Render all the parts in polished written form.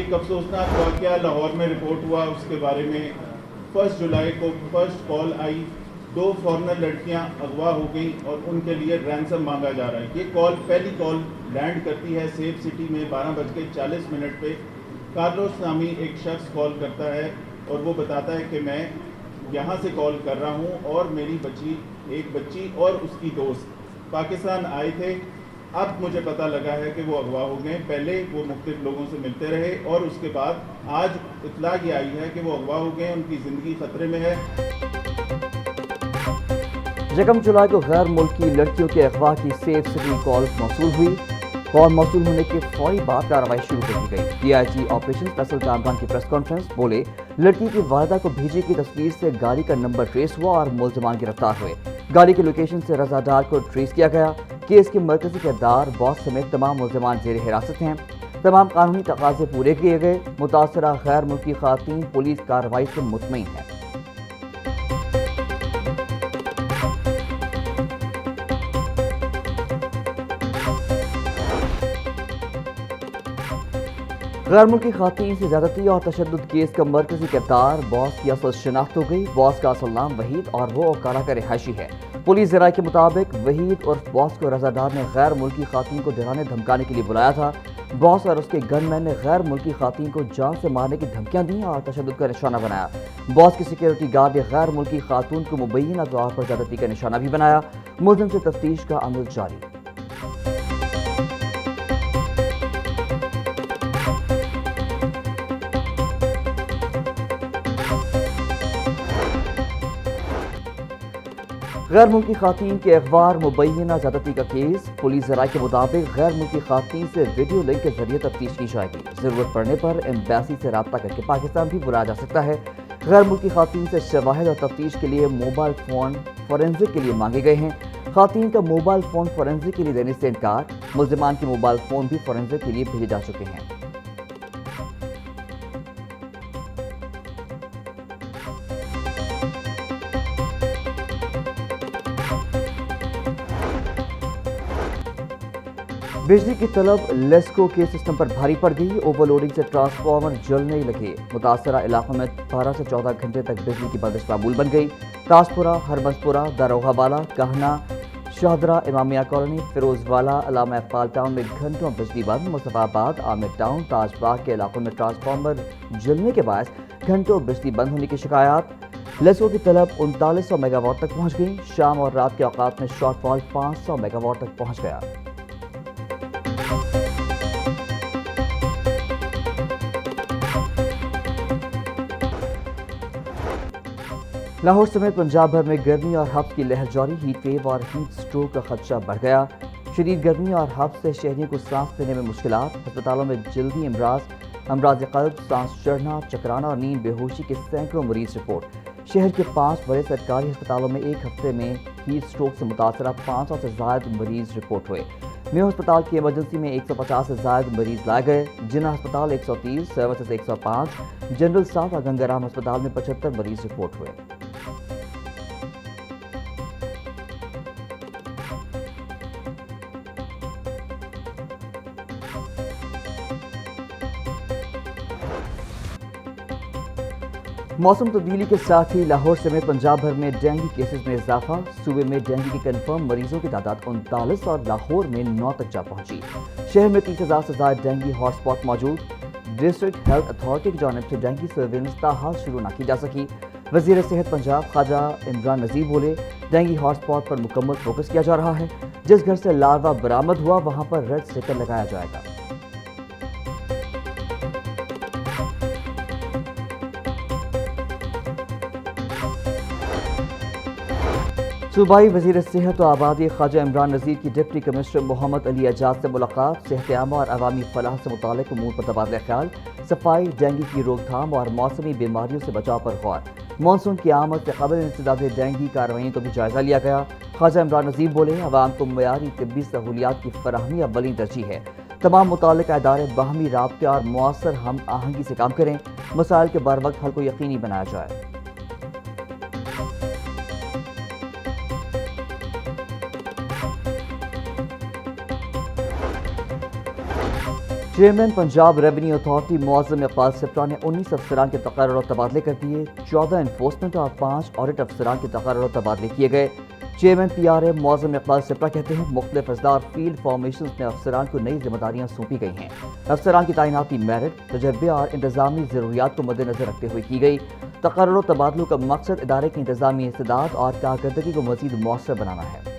एक अफसोसनाक वाक़या लाहौर में रिपोर्ट हुआ, उसके बारे में 1 जुलाई को फर्स्ट कॉल आई। 2 फॉरेनर लड़कियां अगवा हो गई और उनके लिए रैंसम मांगा जा रहा है। ये पहली कॉल लैंड करती है सेफ सिटी में 12:40 पे। कार्लोस नामी एक शख्स कॉल करता है और वो बताता है कि मैं यहाँ से कॉल कर रहा हूँ और मेरी एक बच्ची और उसकी दोस्त पाकिस्तान आए थे। अब मुझे पता लगा है कि वो अगवा हो गए। पहले वो मुख्तलिफ लोगों से मिलते रहे और उसके बाद आज इत्तला ये आई है कि वो अगवा हो गए, उनकी ज़िंदगी ख़तरे में है। 1 जुलाई को गैर मुल्की लड़कियों के अगवा की सेफ सिटी कॉल मौसूल हुई। कॉल मौसूल होने के फौरी बाद कार्रवाई शुरू कर दी गई। डीआईजी ऑपरेशन फैसल कामरान की प्रेस कॉन्फ्रेंस बोले, लड़की की वालिदा को भेजी की तस्वीर से गाड़ी का नंबर ट्रेस हुआ और मुल्ज़िमान गिरफ्तार हुए। गाड़ी के लोकेशन से रज़ादार को ट्रेस किया गया। केस के मरकजी किरदार बॉस समेत तमाम मुल्ज़िमान ज़ेर हिरासत हैं। तमाम कानूनी तकाज़े पूरे किए गए। मुतासरा गैर मुल्की ख़ातीन पुलिस कार्रवाई से मुतमईन है। गैर मुल्की ख़ातीन से ज़्यादती और तशद्दुद केस का मरकजी किरदार बॉस की असल शनाख्त हो गई। बॉस का असल नाम वहीद और वो ओकारा का रिहायशी है। पुलिस ज़राए के मुताबिक वहीद और बॉस को रज़ादार ने गैर मुल्की ख़ातीन को डराने धमकाने के लिए बुलाया था। बॉस और उसके गनमैन ने गैर मुल्की ख़ातीन को जान से मारने की धमकियां दी और तशद्दुद का निशाना बनाया। बॉस की सिक्योरिटी गार्ड ने गैर मुल्की खातून को मुबैना तौर पर ज़्यादती का निशाना भी बनाया। मुलज़िम से तफ्तीश का अमल जारी। गैर मुल्की खातीन के अखबार मुबैना ज़्यादती का केस। पुलिस ज़राए के मुताबिक गैर मुल्की खातीन से वीडियो लिंक के जरिए तफ्तीश की जाएगी। ज़रूरत पड़ने पर एम्बेसी से रब्ता करके पाकिस्तान भी बुलाया जा सकता है। गैर मुल्की खातीन से शवाहिद और तफ्तीश के लिए मोबाइल फ़ोन फॉरेंसिक के लिए मांगे गए हैं। खातीन का मोबाइल फ़ोन फॉरेंसिक के लिए देने से इनकार। मुल्ज़िमान के मोबाइल फ़ोन भी फॉरेंसिक के लिए भेजे जा चुके हैं। बिजली की तलब लेस्को के सिस्टम पर भारी पड़ गई। ओवरलोडिंग से ट्रांसफार्मर जलने लगे। मुतासरा इलाकों में 12 से 14 घंटे तक बिजली की बंदिश मामूल बन गई। ताजपुरा, हरबंसपुरा, दारोगाबाला, कहना, शाहदरा, इमामिया कॉलोनी, फिरोजवाला, अलामा इकबाल टाउन में घंटों बिजली बंद। मुस्तफाबाद, आमिर टाउन, ताजबाग के इलाकों में ट्रांसफार्मर जलने के बायस घंटों बिजली बंद होने की शिकायत। लेस्को की तलब 3900 मेगावाट तक पहुंच गई। शाम और रात के औकात में शॉर्टफॉल 500 मेगावाट तक पहुंच गया। लाहौर समेत पंजाब भर में गर्मी और हफ्स की लहर जारी। हीट वेव और हीट स्ट्रोक का खदशा बढ़ गया। शदीद गर्मी और हफ्स से शहरियों को सांस लेने में मुश्किलात। अस्पतालों में जल्दी अमराज क़ल्ब, सांस चढ़ना, चकराना और नींद बेहोशी के सैकड़ों मरीज रिपोर्ट। शहर के 5 बड़े सरकारी अस्पतालों में एक हफ्ते में हीट स्ट्रोक से मुतासरा 500 से ज़ायद मरीज रिपोर्ट हुए। मेयो अस्पताल की इमरजेंसी में 150 से ज़ायद मरीज लाए गए। जिन्ना अस्पताल 130, सर्विसेज 105, जनरल साफ और गंगाराम अस्पताल में 75 मरीज रिपोर्ट हुए। मौसम तब्दीली के साथ ही लाहौर समेत पंजाब भर में डेंगू केसेस में इजाफा। सूबे में डेंगू के कंफर्म मरीजों की तादाद 39 और लाहौर में 9 तक जा पहुंची। शहर में 30,000 से ज़्यादा डेंगू हॉटस्पॉट मौजूद। डिस्ट्रिक्ट हेल्थ अथॉरिटी की जानिब से डेंगू सर्वेलेंस ताहाल शुरू न की जा सकी। वज़ीर सेहत पंजाब ख्वाजा इमरान नज़ीर बोले, डेंगू हॉटस्पॉट पर मुकम्मल फोकस किया जा रहा है। जिस घर से लार्वा बरामद हुआ वहां पर रेड स्टिकर लगाया जाएगा। सूबाई वज़ीर सेहत और आबादी ख्वाजा इमरान नज़ीर की डिप्टी कमिश्नर मोहम्मद अली एजाज से मुलाकात। सेहत आमा और अवामी फलाह से मुताल्लिक़ उमूर पर तबादला ख्याल। सफाई, डेंगू की रोकथाम और मौसमी बीमारियों से बचाव पर गौर। मानसून की आमद से कबल इंसदाद डेंगू कार्रवाई को भी जायजा लिया गया। ख्वाजा इमरान नज़ीर बोले, अवाम को मयारी तिब्बी सहूलियात की फराहमी अव्वली तरजीह है। तमाम मुताल्लिक़ इदारे बाहमी राब्ते और मुअस्सर हम आहंगी से काम करें। मसाइल के बर वक्त हल को यकीनी बनाया जाए। چیئرمین پنجاب ریونیو اتھارٹی معظم اقبال سپرا نے 19 افسران کے تقرر اور تبادلے کر دیے، 14 انفورسمنٹ اور 5 آڈٹ افسران کے تقرر اور تبادلے کیے گئے۔ چیئرمین PRA معظم اقبال سپرا کہتے ہیں مختلف اضلاع اور فیلڈ فارمیشنز میں افسران کو نئی ذمہ داریاں سونپی گئی ہیں۔ افسران کی تعیناتی میرٹ، تجربے اور انتظامی ضروریات کو مد نظر رکھتے ہوئے کی گئی۔ تقرر و تبادلوں کا مقصد ادارے کی انتظامی استعداد اور کارکردگی کو مزید مؤثر بنانا ہے۔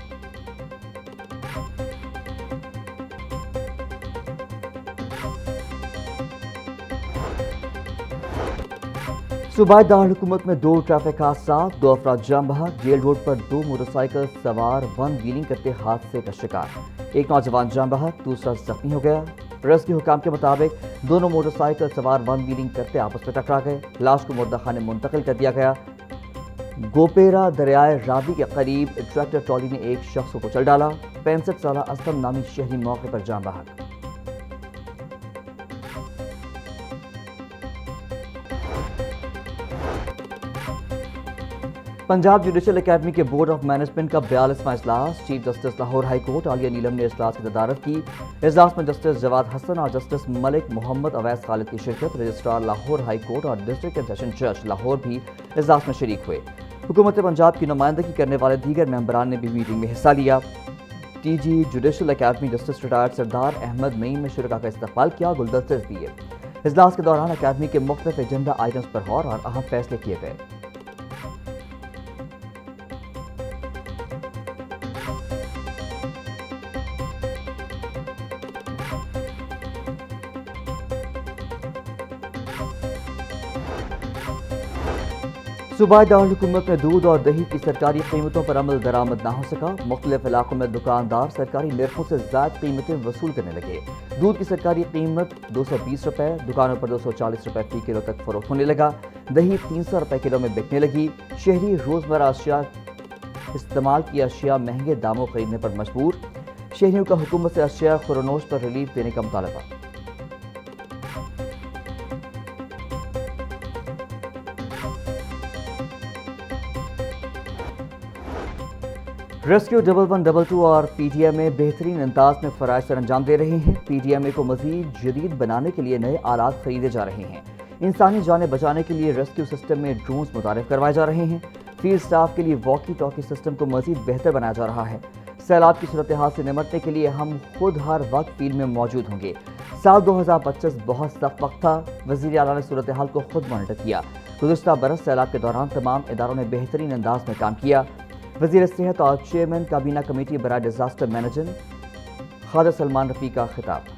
صوبائی دارالحکومت میں 2 ٹریفک حادثات، 2 افراد جان بحق، جیل روڈ پر 2 موٹر سائیکل سوار ون ویلنگ کرتے حادثے کا شکار، ایک نوجوان جان بحق، دوسرا زخمی ہو گیا۔ ریسکیو حکام کے مطابق دونوں موٹر سائیکل سوار ون ویلنگ کرتے آپس میں ٹکرا گئے، لاش کو مردہ خانے منتقل کر دیا گیا۔ گوپیرا دریائے راوی کے قریب ٹریکٹر ٹرالی نے ایک شخص کو کچل ڈالا، 65 سالہ اسلم نامی شہری موقع پر جان بحق۔ پنجاب جوڈیشل اکیڈمی کے بورڈ آف مینجمنٹ کا 42واں اجلاس، chief justice Lahore high court Aalia Neelum نے اجلاس کی صدارت کی۔ اجلاس میں جسٹس جواد حسن اور جسٹس ملک محمد اویس خالد کی شرکت، رجسٹرار لاہور ہائی کورٹ اور ڈسٹرکٹ اینڈ سیشن جج لاہور بھی اجلاس میں شریک ہوئے۔ حکومت پنجاب کی نمائندگی کرنے والے دیگر ممبران نے بھی میٹنگ میں حصہ لیا۔ TG judicial academy justice retired سردار احمد نعیم نے شرکاء کا استقبال کیا، گلدستے دیے۔ اجلاس کے دوران اکیڈمی کے مختلف ایجنڈا آئٹمز پر غور اور اہم فیصلے کیے گئے۔ صوبائی دارالحکومت میں دودھ اور دہی کی سرکاری قیمتوں پر عمل درآمد نہ ہو سکا، مختلف علاقوں میں دکاندار سرکاری نرخوں سے زائد قیمتیں وصول کرنے لگے۔ دودھ کی سرکاری قیمت 220 روپے، دکانوں پر 240 روپے فی کلو تک فروخت ہونے لگا، دہی 300 روپے کلو میں بکنے لگی۔ شہری روزمرہ اشیاء استعمال کی اشیاء مہنگے داموں خریدنے پر مجبور، شہریوں کا حکومت سے اشیاء خورونوش پر ریلیف دینے کا مطالبہ۔ ریسکیو 1122 اور PTMA بہترین انداز میں فرائض سر انجام دے رہے ہیں۔ PTMA کو مزید جدید بنانے کے لیے نئے آلات خریدے جا رہے ہیں۔ انسانی جانیں بچانے کے لیے ریسکیو سسٹم میں ڈرونز متعارف کروائے جا رہے ہیں۔ فیلڈ سٹاف کے لیے واکی ٹاکی سسٹم کو مزید بہتر بنایا جا رہا ہے۔ سیلاب کی صورتحال سے نمٹنے کے لیے ہم خود ہر وقت فیلڈ میں موجود ہوں گے۔ سال 2025 بہت سخت وقت تھا، وزیر اعلیٰ نے صورتحال کو خود مانیٹر کیا۔ گزشتہ برس سیلاب کے دوران تمام اداروں نے بہترین انداز میں کام کیا۔ وزیر صحت اور چیئرمین کابینہ کمیٹی برائے ڈیزاسٹر مینجمنٹ خواجہ سلمان رفیع کا خطاب۔